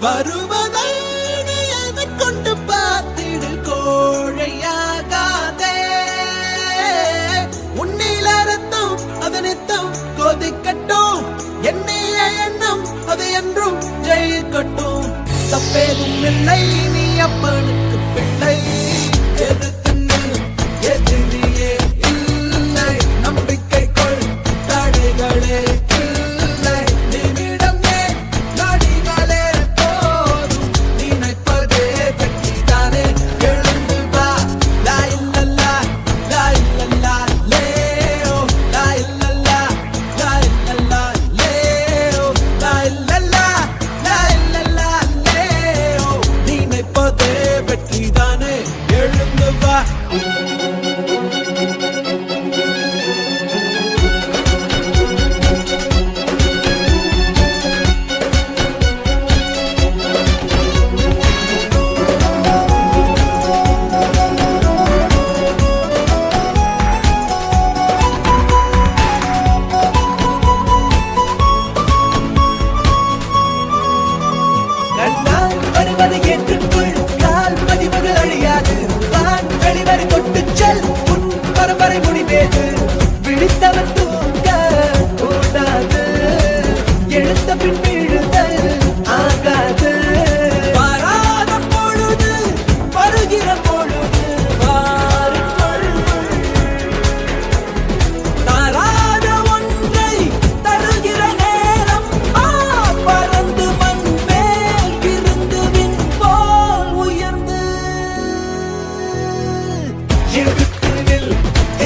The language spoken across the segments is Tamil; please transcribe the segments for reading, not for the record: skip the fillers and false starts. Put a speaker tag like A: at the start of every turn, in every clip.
A: வருவதை நீ எதை கொண்டு பார்த்திடு கோழையாகாதே. உன்னில ரத்தம் அதனித்தம் கொதிக்கட்டும், எண்ணிய எண்ணம் அது என்றும் ஜெயிக்கட்டும். தப்பேதும் இல்லை, நீ அப்பனுக்கு பிள்ளை. எதுக்குன்னு எதிரியே இல்லை, நம்பிக்கை கொள், தடைகளே இல்லை. நிமிடம் ஏன் நொடிகளே போதும், நினைப்பதே வெற்றிதானே. எழுந்து வா, லா இல்லல்லா லா இல்லல்லா லேயோ, லா இல்லல்லா லா இல்லல்லா லேயோ, லா இல்லல்லா லா இல்லல்லா லேயோ. நினைப்பதே வெற்றிதானே, எழுந்து வா. கண்ணால் வருவதை ஏற்றுக்கொள், கால் பதிவது அழியாது. வான் வெளிவரை கொட்டுச் செல், உன் பரம்பரை முடிவேது. விழித்தவன் தூங்க கூடாது, எழுந்த பின் விழுதல் ஆகாது. வராத பொழுது வருகிற பொழுது வாரிக்கொள், தராத ஒன்றை தருகிற நேரம் பறந்து மண் மேல் இருந்து விண் போல் உயர்ந்து. எதிர்த்து நில்,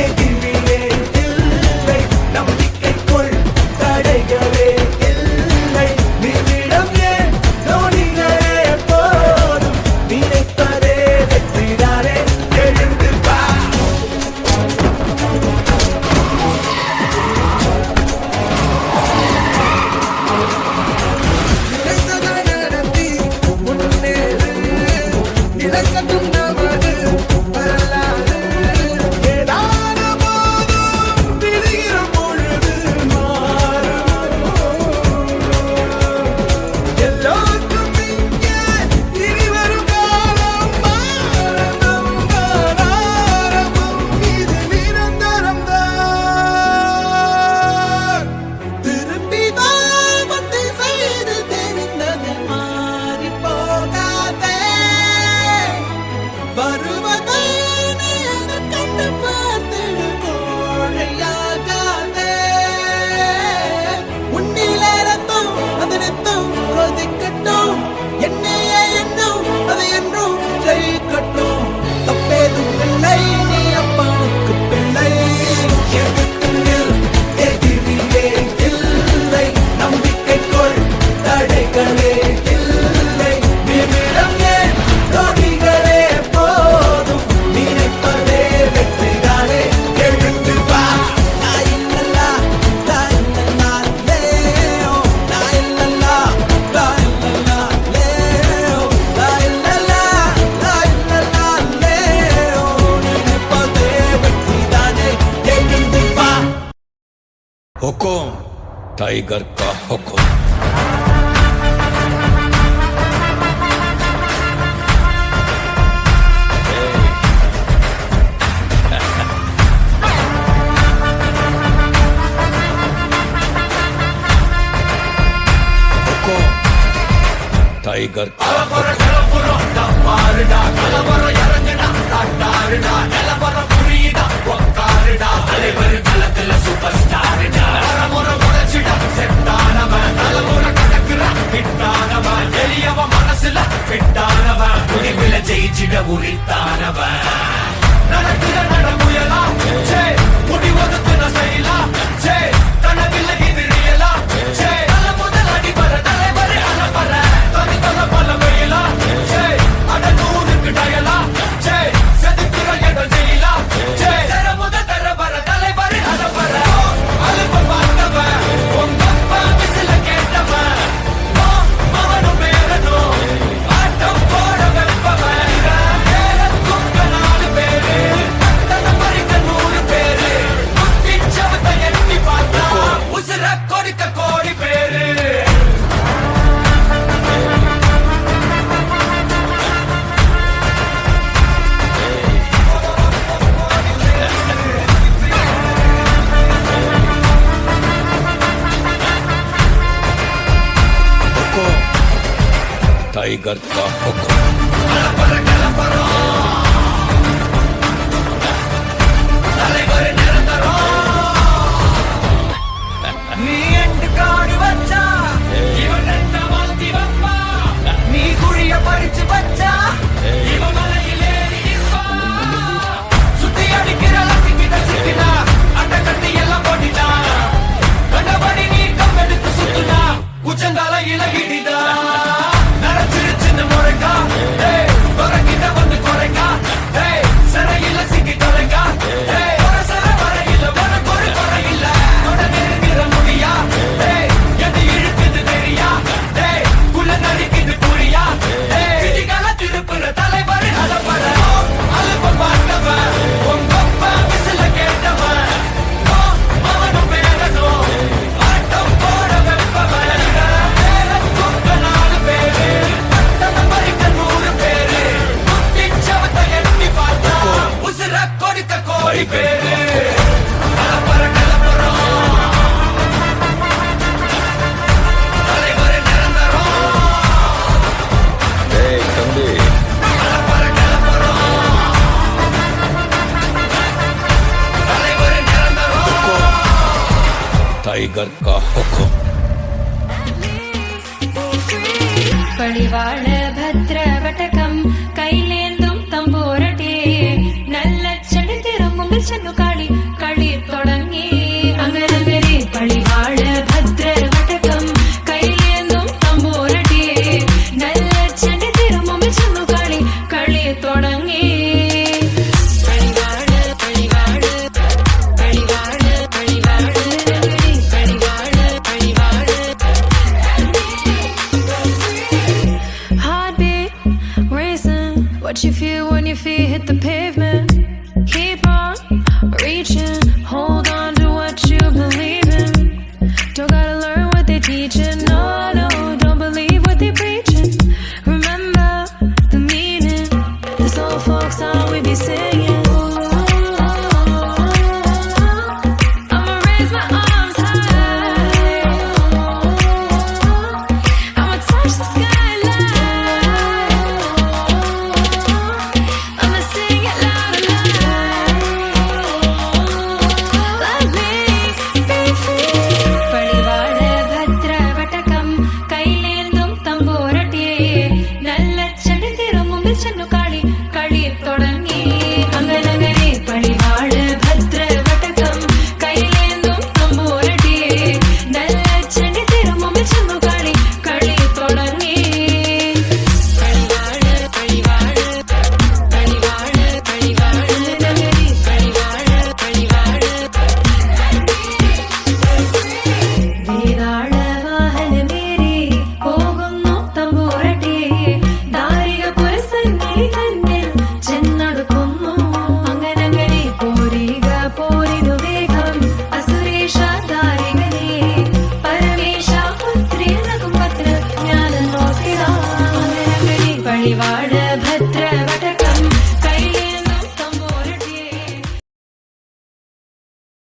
A: எதிரியே இல்லை, நம்பிக்கை கொள், தடைகளே இல்லை. நிமிடம் ஏன் நொடிகளே போதும், நினைப்பதே வெற்றிதானே. எழுந்து வா. நினைத்ததை நடத்தி முன்னேறு, நிலைக்கட்டும் நமது வரலாறு. ஏதான போதும் விழுகிற பொழுது மாறும். எல்லோருக்கும் இங்கே இனி வரும் காலம் மாறணும் தான், ஆரம்பம் இது நிரந்தரம் தான். திரும்பி வா, வந்து செய்து தெரிந்தது மாறி போகாதே. வருவதை நீ எதை கண்டு பார்த்திடு கோழையாகாதே. உன்னில ரத்தம் அது நித்தம் கொதிக்கட்டும், எண்ணிய எண்ணம் அது என்றும் ஜெயிக்கட்டும். தப்பேதும் இல்லை, நீ அப்பனுக்கு பிள்ளை. எதுக்கு நில், எதிரியே இல்லை, நம்பிக்கை கொள், தடைகளே இல்லை. நிமிடம் ஏன் நொடிகளே போதும், நினைப்பதே வெற்றிதானே. எழுந்து வா. லா இல்லல்லா லா இல்லல்லா லேயோ, லா இல்லல்லா லா இல்லல்லா லேயோ, லா இல்லல்லா லா இல்லல்லா லேயோ. நினைப்பதே வெற்றிதானே, எழுந்து வா.
B: हुकुम टाइगर का हुकुम। हुकुम टाइगर का हुकुम।
C: ஜெயிச்சிட உரித்தானவன் நடக்கிற நடமுயலா முடிவதுக்கு செய்யலா கனவில்லை இது ரியலா தல முதல் அடிபர தலைவரே அலப்பற தனி தல பல வெயிலா அட நூறுக்கு டயலா செதுக்கிற இடம் ஜெயிலா தர முதல் தர வர தலைவரே அலப்பற அலுப்ப பார்த்தவன் உங்க அப்பா விசில கேட்டவன் மவனும் பேரனும் ஆட்டம் போட வெப்பவன் குக்க 4 பேரு தன பறிக்க 100 பேரு குட்டி சவத்தை எட்டி பார்த்த
B: टाइगर का हुक्म
C: தலைவர் நிரந்தரம் நீ எண்டு காடி வச்சா இவன் ரெண்ட மாத்தி வப்பா நீ குழிய பறிச்சு வச்சா இவன் மலையில் ஏறி நிற்பா சுத்தி அடிக்கிற லத்திக்கிட்ட சிக்கினா அட்ட கட்டி எல்லாம் போட்டிட்டா கண்டபடி நீ கம்பெடுத்து சுத்துனா உச்சந்தால இலகிட்டா நடச்சிரு சின்ன முறைக்கா குறைக்கிட்ட வந்து குறைக்கா சிறையில சிக்கி தொலைக்கா சர வரையில உனக்கு ஒரு குறையில்ல தொட நெருங்கிற முடியா எது இழுக்குது தெரியா குள்ள நடிக்குது புரியா விதிகள திருப்புற தலைவர் அலப்பற அலுப்ப பார்த்தவன் உங்கப்ப விசில கேட்டவன் அவனும் பேரனும் ஆட்டம் போட வெப்பவன் பேர தூக்க 4 பேரு பட்டணம் பறிக்க 100 பேரு குத்திச்சவத்தை எண்ணி பார்த்தா உசுர கொடுக்க கோடி பேரு கலப்பற கலப்பறம் தலைவர் நிரந்தரம்
B: ஏய் தம்பி
C: கலப்பற கலப்பறம் தலைவர் நிரந்தரம்
B: टाइगर का हुक्म
D: பழிவாழ பத்ரவட்டகம் கையிலேந்தும் தம்போரட்டே நல்ல செடி திரும்பும் சென்னு காளி களி தொடங்கி அங்கரங்கரே பழிவாழ பத்ரவட்டகம் கையிலேந்தும் தம்போரட்டே நல்ல செடி திரும்பும் சென்னு காளி களி தொடங்கி பழிவாழ பழிவாழ பழிவாழ பழிவாழ பழிவாழ பழிவாழ Heartbeat racing. What you feel when your feet hit the pavement? Keep on reaching. Hold on to what you believe in. Don't gotta learn what they're teaching. No, no, don't believe what they're preaching. Remember the meaning. This old folk song we be singing.